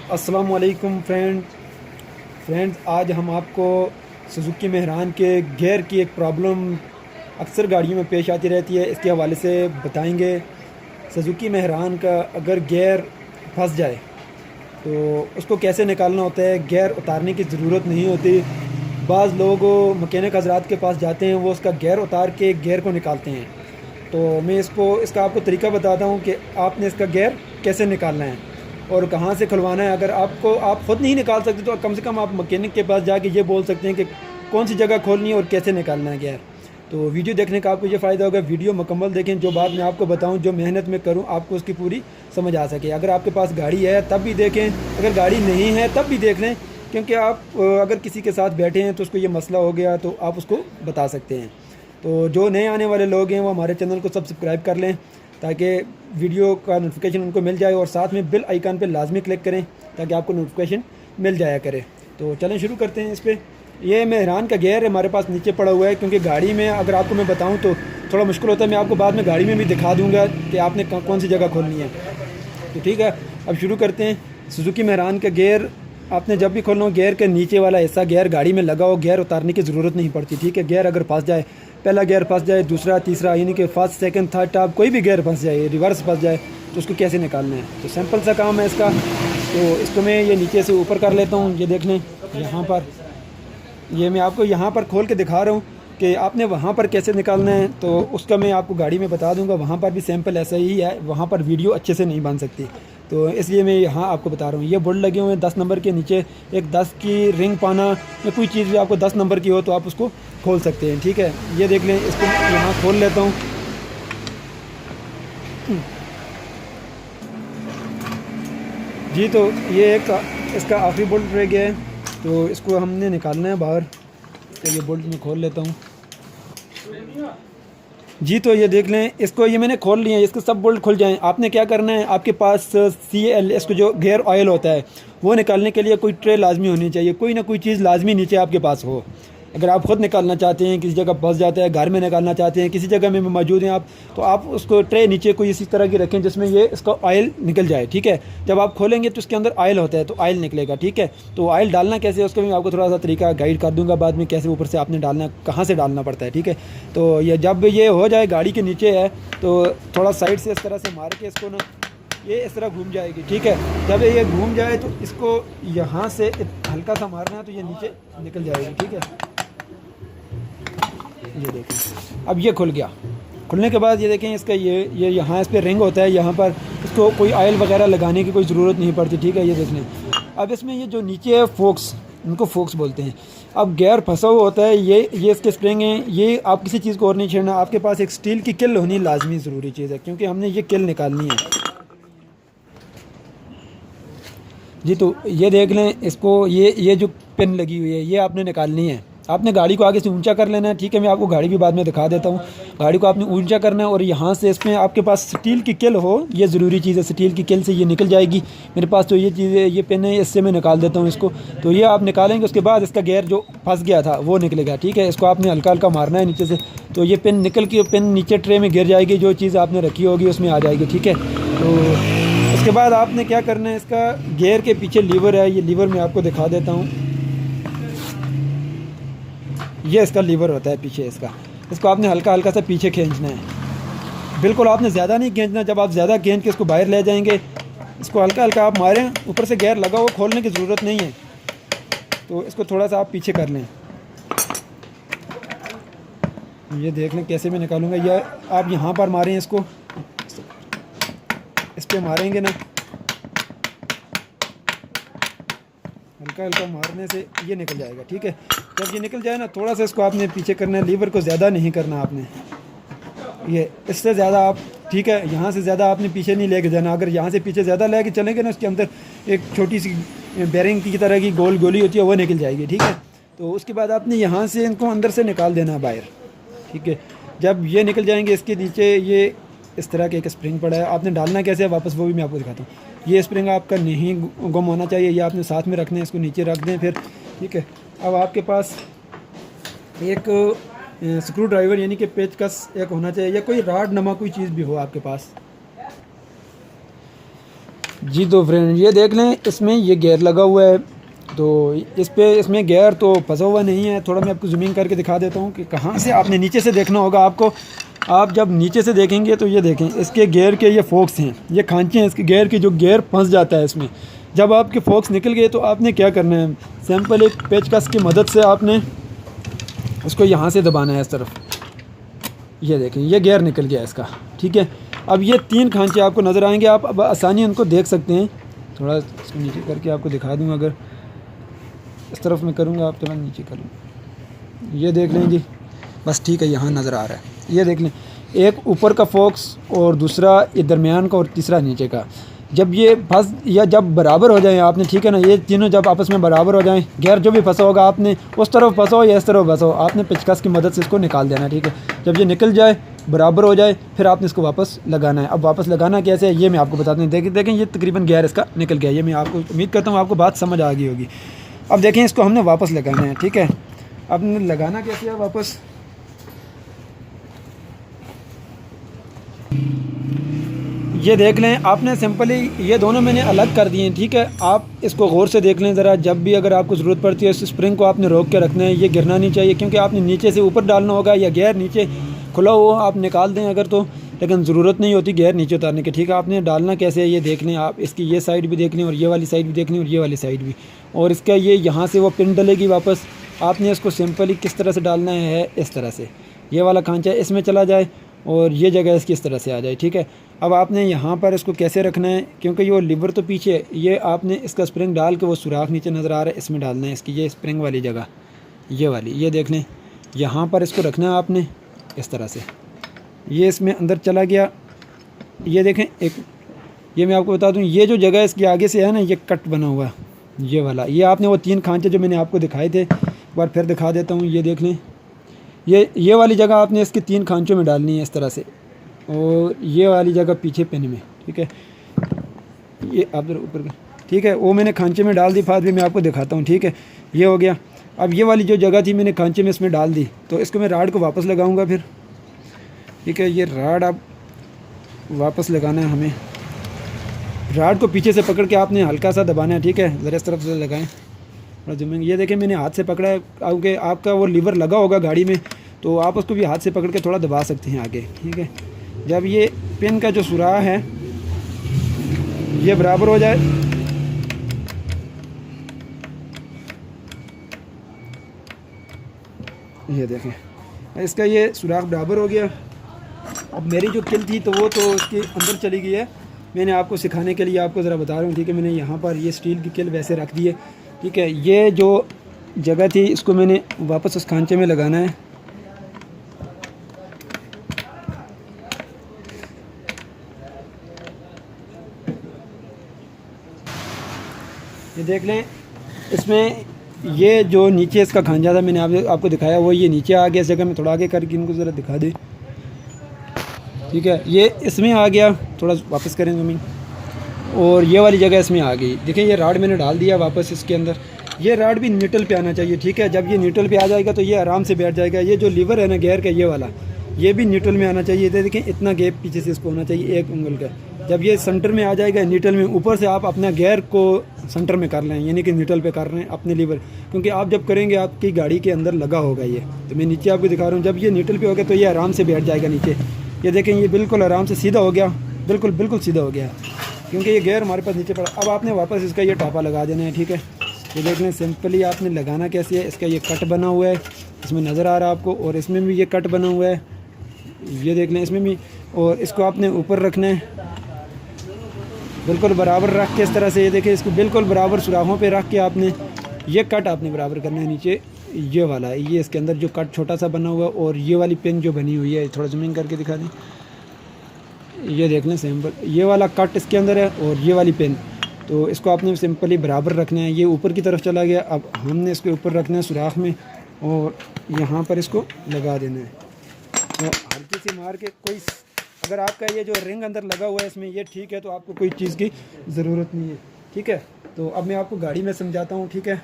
अस्सलाम वालेकुम फ्रेंड्स, आज हम आपको सुजुकी मेहरान के गियर की एक प्रॉब्लम अक्सर गाड़ियों में पेश आती रहती है, इसके हवाले से बताएंगे। सुजुकी मेहरान का अगर गियर फंस जाए तो उसको कैसे निकालना होता है। गियर उतारने की ज़रूरत नहीं होती। बाज़ लोग मैकेनिक हज़रात के पास जाते हैं, वो उसका गियर उतार के गियर को निकालते हैं। तो मैं इसका आपको तरीका बताता हूँ कि आपने इसका गियर कैसे निकालना है और कहाँ से खुलवाना है। अगर आप ख़ुद नहीं निकाल सकते तो कम से कम आप मैकेनिक के पास जाके ये बोल सकते हैं कि कौन सी जगह खोलनी है और कैसे निकालना है गियर। तो वीडियो देखने का आपको ये फ़ायदा होगा। वीडियो मुकम्मल देखें, जो बात मैं आपको बताऊं, जो मेहनत मैं करूं, आपको उसकी पूरी समझ आ सके। अगर आपके पास गाड़ी है तब भी देखें, अगर गाड़ी नहीं है तब भी देख लें, क्योंकि आप अगर किसी के साथ बैठे हैं तो उसको ये मसला हो गया तो आप उसको बता सकते हैं। तो जो नए आने वाले लोग हैं वो हमारे चैनल को सब्सक्राइब कर लें ताकि वीडियो का नोटिफिकेशन उनको मिल जाए, और साथ में बेल आइकन पे लाजमी क्लिक करें ताकि आपको नोटिफिकेशन मिल जाया करे। तो चलें शुरू करते हैं। इस पर ये मेहरान का गियर हमारे पास नीचे पड़ा हुआ है, क्योंकि गाड़ी में अगर आपको मैं बताऊं तो थोड़ा मुश्किल होता है। मैं आपको बाद में गाड़ी में भी दिखा दूंगा कि आपने कौन सी जगह खोलनी है। तो ठीक है, अब शुरू करते हैं। सुजुकी मेहरान का गियर आपने जब भी खोलना हो, गियर के नीचे वाला हिस्सा गियर गाड़ी में लगा हो, गियर उतारने की ज़रूरत नहीं पड़ती। ठीक है, गियर अगर फंस जाए, पहला गियर फंस जाए, दूसरा तीसरा, यानी कि फर्स्ट सेकंड थर्ड टॉप कोई भी गियर फंस जाए, रिवर्स फंस जाए, तो उसको कैसे निकालना है। तो सिंपल सा काम है इसका। तो इसको मैं ये नीचे से ऊपर कर लेता हूँ। ये देख लें, यहाँ पर ये मैं आपको यहाँ पर खोल के दिखा रहा हूँ कि आपने वहाँ पर कैसे निकालना है। तो उसका मैं आपको गाड़ी में बता दूँगा। वहाँ पर भी सैंपल ऐसा ही है, वहाँ पर वीडियो अच्छे से नहीं बन सकती, तो इसलिए मैं यहाँ आपको बता रहा हूँ। ये बोल्ट लगे हुए हैं 10 नंबर के नीचे। एक 10 की रिंग पाना या कोई चीज़ भी आपको 10 नंबर की हो तो आप उसको खोल सकते हैं। ठीक है, ये देख लें, इसको यहाँ खोल लेता हूँ। जी, तो ये एक इसका आखिरी बोल्ट रह गया है, तो इसको हमने निकालना है बाहर। तो ये बोल्ट मैं खोल लेता हूँ। जी, तो ये देख लें, इसको ये मैंने खोल लिया है। इसके सब बोल्ट खुल जाएं। आपने क्या करना है, आपके पास CL, इसको जो गियर ऑयल होता है वो निकालने के लिए कोई ट्रे लाजमी होनी चाहिए। कोई ना कोई चीज़ लाजमी नीचे आपके पास हो। अगर आप ख़ुद निकालना चाहते हैं, किसी जगह फंस जाता है, घर में निकालना चाहते हैं, किसी जगह में मौजूद हैं आप, तो आप उसको ट्रे नीचे कोई इसी तरह की रखें जिसमें ये इसका ऑयल निकल जाए। ठीक है, जब आप खोलेंगे तो उसके अंदर ऑयल होता है, तो ऑयल निकलेगा। ठीक है, तो ऑयल डालना कैसे है उसका मैं आपको थोड़ा सा तरीका गाइड कर दूंगा बाद में, कैसे ऊपर से आपने डालना, कहाँ से डालना पड़ता है। ठीक है, तो ये जब ये हो जाए, गाड़ी के नीचे है, तो थोड़ा साइड से इस तरह से मार के इसको ना, ये इस तरह घूम जाएगी। ठीक है, जब ये घूम जाए तो इसको यहाँ से हल्का सा मारना है तो ये नीचे निकल जाएगी। ठीक है, ये देखें, अब ये खुल गया। खुलने के बाद ये देखें, इसका ये यहाँ इस पर रिंग होता है, यहाँ पर इसको कोई ऑयल वगैरह लगाने की कोई ज़रूरत नहीं पड़ती। ठीक है, ये देख लें। अब इसमें ये जो नीचे है फोक्स, इनको फोक्स बोलते हैं। अब गियर फंसा हुआ होता है, ये इसके स्प्रिंग हैं। ये आप किसी चीज़ को और नहीं छेड़ना, आपके पास एक स्टील की किल होनी लाजमी ज़रूरी चीज़ है, क्योंकि हमने ये किल निकालनी है। जी, तो ये देख लें, इसको ये जो पिन लगी हुई है ये आपने निकालनी है। आपने गाड़ी को आगे से ऊंचा कर लेना है। ठीक है, मैं आपको गाड़ी भी बाद में दिखा देता हूँ। गाड़ी को आपने ऊंचा करना है और यहाँ से इसमें आपके पास स्टील की किल हो, ये ज़रूरी चीज़ है। स्टील की किल से ये निकल जाएगी। मेरे पास तो ये चीज़ है, ये पिन है, इससे मैं निकाल देता हूँ इसको। तो ये आप निकालेंगे, उसके बाद इसका गियर जो फंस गया था वो निकलेगा। ठीक है, इसको आपने हल्का हल्का मारना है नीचे से, तो ये पिन निकल के पिन नीचे ट्रे में गिर जाएगी, जो चीज़ आपने रखी होगी उसमें आ जाएगी। ठीक है, तो उसके बाद आपने क्या करना है, इसका गियर के पीछे लीवर है, ये लीवर मैं आपको दिखा देता हूँ। ये इसका लीवर होता है पीछे इसको आपने हल्का हल्का सा पीछे खींचना है। बिल्कुल आपने ज़्यादा नहीं खींचना। जब आप ज़्यादा खींच के इसको बाहर ले जाएंगे, इसको हल्का हल्का आप मारें, ऊपर से गियर लगा हो, खोलने की ज़रूरत नहीं है। तो इसको थोड़ा सा आप पीछे कर लें। ये देख लें कैसे मैं निकालूंगा। ये आप यहाँ पर मारें, इसको इस पर मारेंगे ना, हल्का हल्का मारने से ये निकल जाएगा। ठीक है, जब ये निकल जाए ना, थोड़ा सा इसको आपने पीछे करना है। लीवर को ज़्यादा नहीं करना आपने, ये इससे ज़्यादा आप, ठीक है, यहाँ से ज़्यादा आपने पीछे नहीं लेके जाना। अगर यहाँ से पीछे ज़्यादा लेके चलेंगे ना, उसके अंदर एक छोटी सी बेरिंग की तरह की गोल गोली होती है, वो निकल जाएगी। ठीक है, तो उसके बाद आपने यहाँ से इनको अंदर से निकाल देना बाहर। ठीक है, जब ये निकल जाएंगे, इसके नीचे ये इस तरह के एक स्प्रिंग पड़ा है। आपने डालना कैसे है वापस, वो भी मैं आपको दिखाता हूँ। ये स्प्रिंग आपका नहीं गुम होना चाहिए, ये आपने साथ में रखना है। इसको नीचे रख दें फिर। ठीक है, अब आपके पास एक स्क्रू ड्राइवर यानी कि पेचकस एक होना चाहिए, या कोई राड नमा कोई चीज़ भी हो आपके पास। जी तो फ्रेंड ये देख लें, इसमें ये गियर लगा हुआ है, तो इसमें गियर तो फंसा हुआ नहीं है। थोड़ा मैं आपको जूमिंग करके दिखा देता हूँ कि कहाँ से आपने नीचे से देखना होगा आपको। आप जब नीचे से देखेंगे तो ये देखें, इसके गियर के ये फोक्स हैं, ये खांचे हैं इसके गियर की, जो गियर फंस जाता है इसमें। जब आपके फोक्स निकल गए तो आपने क्या करना है, सिंपल एक पेचकस की मदद से आपने उसको यहाँ से दबाना है इस तरफ। ये देखें, ये गियर निकल गया इसका, ठीक है। अब ये 3 खांचे आपको नज़र आएंगे, आप अब आसानी उनको देख सकते हैं। थोड़ा इसको नीचे करके आपको दिखा दूँ, अगर इस तरफ मैं करूँगा, आप थोड़ा नीचे कर लें। ये देख लें जी, बस ठीक है, यहाँ नज़र आ रहा है। ये देख लें, एक ऊपर का फोक्स और दूसरा ये दरमियान का और तीसरा नीचे का। जब ये फंस या जब बराबर हो जाए आपने, ठीक है ना, ये तीनों जब आपस में बराबर हो जाएं, गियर जो भी फंसा होगा आपने उस तरफ फंसा हो या इस तरफ फंसा हो, आपने पेचकस की मदद से इसको निकाल देना है, ठीक है। जब ये निकल जाए, बराबर हो जाए, फिर आपने इसको वापस लगाना है। अब वापस लगाना कैसे है ये मैं आपको बताता हूँ। देखें ये तकरीबन गियर इसका निकल गया। ये मैं आपको उम्मीद करता हूँ आपको बात समझ आ गई होगी। अब देखें, इसको हमने वापस लगाना है, ठीक है। अब लगाना कैसे है वापस, ये देख लें, आपने सिंपली ये दोनों मैंने अलग कर दिए हैं, ठीक है। आप इसको गौर से देख लें ज़रा। जब भी अगर आपको ज़रूरत पड़ती है, इस स्प्रिंग को आपने रोक के रखना है, ये गिरना नहीं चाहिए, क्योंकि आपने नीचे से ऊपर डालना होगा, या गियर नीचे खुला हुआ आप निकाल दें अगर तो, लेकिन ज़रूरत नहीं होती गियर नीचे उतारने की, ठीक है। आपने डालना कैसे है ये देख लें आप। इसकी ये साइड भी देख लें और ये वाली साइड भी देख लें और ये वाली साइड भी, और इसका ये यहाँ से वो पिन डलेगी वापस। आपने इसको सिंपली किस तरह से डालना है, इस तरह से ये वाला खांचा इसमें चला जाए और ये जगह इसकी इस तरह से आ जाए, ठीक है। अब आपने यहाँ पर इसको कैसे रखना है, क्योंकि ये लीवर तो पीछे है, ये आपने इसका स्प्रिंग डाल के वो सुराख नीचे नज़र आ रहा है, इसमें डालना है इसकी ये स्प्रिंग वाली जगह, ये वाली, ये देख लें, यहाँ पर इसको रखना है आपने इस तरह से। ये इसमें अंदर चला गया, ये देखें। एक ये मैं आपको बता दूँ, ये जो जगह इसकी आगे से है ना, ये कट बना हुआ, ये वाला, ये आपने वो 3 खांचे जो मैंने आपको दिखाए थे, एक बार फिर दिखा देता हूँ। ये देख लें, ये वाली जगह आपने इसके 3 खांचों में डालनी है इस तरह से, और ये वाली जगह पीछे पिन में, ठीक है। ये आप ऊपर, ठीक है, वो मैंने खांचे में डाल दी, फाद भी मैं आपको दिखाता हूँ, ठीक है। ये हो गया। अब ये वाली जो जगह थी मैंने खांचे में इसमें डाल दी, तो इसको मैं राड को वापस लगाऊंगा फिर, ठीक है। ये राड आप वापस लगाना है हमें, राड को पीछे से पकड़ के आपने हल्का सा दबाना है, ठीक है। ज़रा इस तरफ से लगाएं, थोड़ा जमेंगे। ये देखें, मैंने हाथ से पकड़ा है, क्योंकि आपका वो लीवर लगा होगा गाड़ी में, तो आप उसको भी हाथ से पकड़ के थोड़ा दबा सकते हैं आगे, ठीक है। जब ये पिन का जो सुराख है ये बराबर हो जाए, ये देखें, इसका ये सुराख बराबर हो गया। अब मेरी जो किल थी तो वो तो उसके अंदर चली गई है, मैंने आपको सिखाने के लिए आपको ज़रा बता रहा हूँ, ठीक है। मैंने यहाँ पर ये स्टील की किल वैसे रख दी है, ठीक है। ये जो जगह थी इसको मैंने वापस उस खांचे में लगाना है, ये देख लें। इसमें ये जो नीचे इसका खांचा था मैंने आपको दिखाया, वो ये नीचे आ गया। इस जगह में थोड़ा आगे करके इनको ज़रा दिखा दे, ठीक है। ये इसमें आ गया, थोड़ा वापस करें ज़मीन, और ये वाली जगह इसमें आ गई। देखिए, ये राड मैंने डाल दिया वापस इसके अंदर। ये राड भी न्यूट्रल पे आना चाहिए, ठीक है। जब ये न्यूट्रल पे आ जाएगा तो ये आराम से बैठ जाएगा। ये जो लीवर है ना गियर का, ये वाला, ये भी न्यूट्रल में आना चाहिए। देखिए, इतना गैप पीछे से इसको होना चाहिए 1 उंगल का। जब ये सेंटर में आ जाएगा न्यूट्रल में, ऊपर से आप अपना गियर को सेंटर में कर लें, यानी कि न्यूट्रल पे कर रहे हैं अपने लीवर, क्योंकि आप जब करेंगे आपकी गाड़ी के अंदर लगा होगा ये। तो मैं नीचे आपको दिखा रहा हूँ, जब ये न्यूट्रल पे हो गया तो ये आराम से बैठ जाएगा नीचे। ये देखें, ये बिल्कुल आराम से सीधा हो गया, बिल्कुल सीधा हो गया, क्योंकि ये गियर हमारे पास नीचे पड़ा। अब आपने वापस इसका ये टापा लगा देना है, ठीक है। ये देख लें, सिंपली आपने लगाना कैसे है। इसका ये कट बना हुआ है, इसमें नज़र आ रहा है आपको, और इसमें भी ये कट बना हुआ है, ये देख लें इसमें भी। और इसको आपने ऊपर रखना है, बिल्कुल बराबर रख के इस तरह से। ये देखें, इसको बिल्कुल बराबर सुराखों पे रख के आपने ये कट आपने बराबर करना है नीचे, ये वाला, ये इसके अंदर जो कट छोटा सा बना हुआ है, और ये वाली पिन जो बनी हुई है, थोड़ा जूमिंग करके दिखा दें। ये देख लें सिंपल, ये वाला कट इसके अंदर है और ये वाली पिन, तो इसको आपने सिंपली बराबर रखना है। ये ऊपर की तरफ चला गया, अब हमने इसके ऊपर रखना है सुराख में, और यहाँ पर इसको लगा देना है। तो हल्की सी मार के, कोई अगर आपका ये जो रिंग अंदर लगा हुआ है इसमें, ये ठीक है, तो आपको कोई चीज़ की ज़रूरत नहीं है, ठीक है। तो अब मैं आपको गाड़ी में समझाता हूँ, ठीक है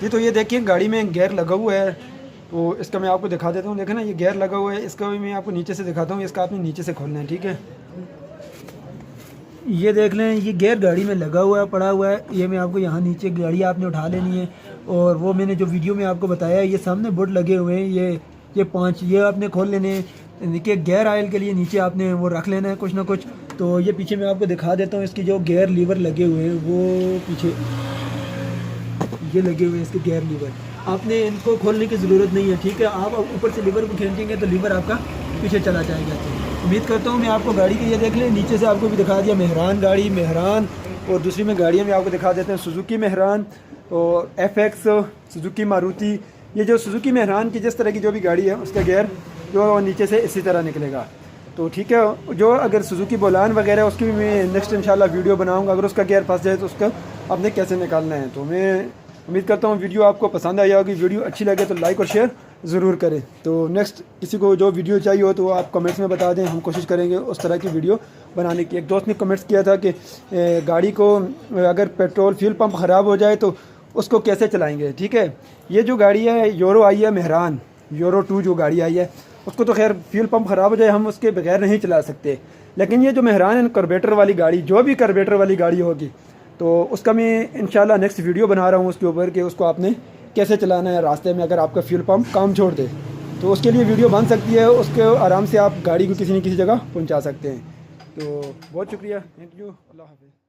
जी। तो ये देखिए, गाड़ी में गियर लगा हुआ है, तो इसका मैं आपको दिखा देता हूँ। देखें ना, ये गियर लगा हुआ है, इसका भी मैं आपको नीचे से दिखाता हूँ। इसका आपने नीचे से खोलना है, ठीक है। ये देख लें, ये गियर गाड़ी में लगा हुआ है, पड़ा हुआ है। ये मैं आपको यहाँ नीचे गाड़ी आपने उठा लेनी है, और वो मैंने जो वीडियो में आपको बताया है, ये सामने बोर्ड लगे हुए हैं, ये 5 ये आपने खोल लेने हैं। देखिए गियर ऑयल के लिए नीचे आपने वो रख लेना है कुछ ना कुछ। तो ये पीछे मैं आपको दिखा देता हूँ, इसकी जो गियर लीवर लगे हुए हैं वो पीछे ये लगे हुए हैं, इसके गियर लीवर। आपने इनको खोलने की ज़रूरत नहीं है, ठीक है। आप ऊपर से लीवर को खींचेंगे तो लीवर आपका पीछे चला जाएगा। तो उम्मीद करता हूँ मैं आपको गाड़ी की ये देख लें, नीचे से आपको भी दिखा दिया मेहरान गाड़ी, मेहरान। और दूसरी में गाड़ियाँ में आपको दिखा देते हैं, सुजुकी मेहरान और FX, सुजुकी मारुति। ये जो सुजुकी मेहरान की जिस तरह की जो भी गाड़ी है उसका गियर जो नीचे से इसी तरह निकलेगा। तो ठीक है, जो अगर सुजुकी बोलान वगैरह उसकी भी मैं नेक्स्ट इंशाल्लाह वीडियो बनाऊंगा। अगर उसका गियर फंस जाए तो उसका आपने कैसे निकालना है। तो मैं उम्मीद करता हूँ वीडियो आपको पसंद आई होगी। वीडियो अच्छी लगे तो लाइक और शेयर ज़रूर करें। तो नेक्स्ट किसी को जो वीडियो चाहिए हो तो आप कमेंट्स में बता दें, हम कोशिश करेंगे उस तरह की वीडियो बनाने की। एक दोस्त ने कमेंट्स किया था कि गाड़ी को अगर पेट्रोल फ्यूल पंप ख़राब हो जाए तो उसको कैसे चलाएँगे। ठीक है, ये जो गाड़ी है यूरो आई है मेहरान, यूरो 2 जो गाड़ी आई है, उसको तो खैर फ्यूल पंप ख़राब हो जाए हम उसके बगैर नहीं चला सकते। लेकिन ये जो मेहरान है कार्बोरेटर वाली गाड़ी, जो भी कार्बोरेटर वाली गाड़ी होगी, तो उसका मैं इंशाल्लाह नेक्स्ट वीडियो बना रहा हूँ उसके ऊपर कि उसको आपने कैसे चलाना है रास्ते में अगर आपका फ्यूल पंप काम छोड़ दे। तो उसके लिए वीडियो बन सकती है, उसके आराम से आप गाड़ी को किसी न किसी जगह पहुँचा सकते हैं। तो बहुत शुक्रिया, थैंक यू, अल्लाह हाफ़िज़।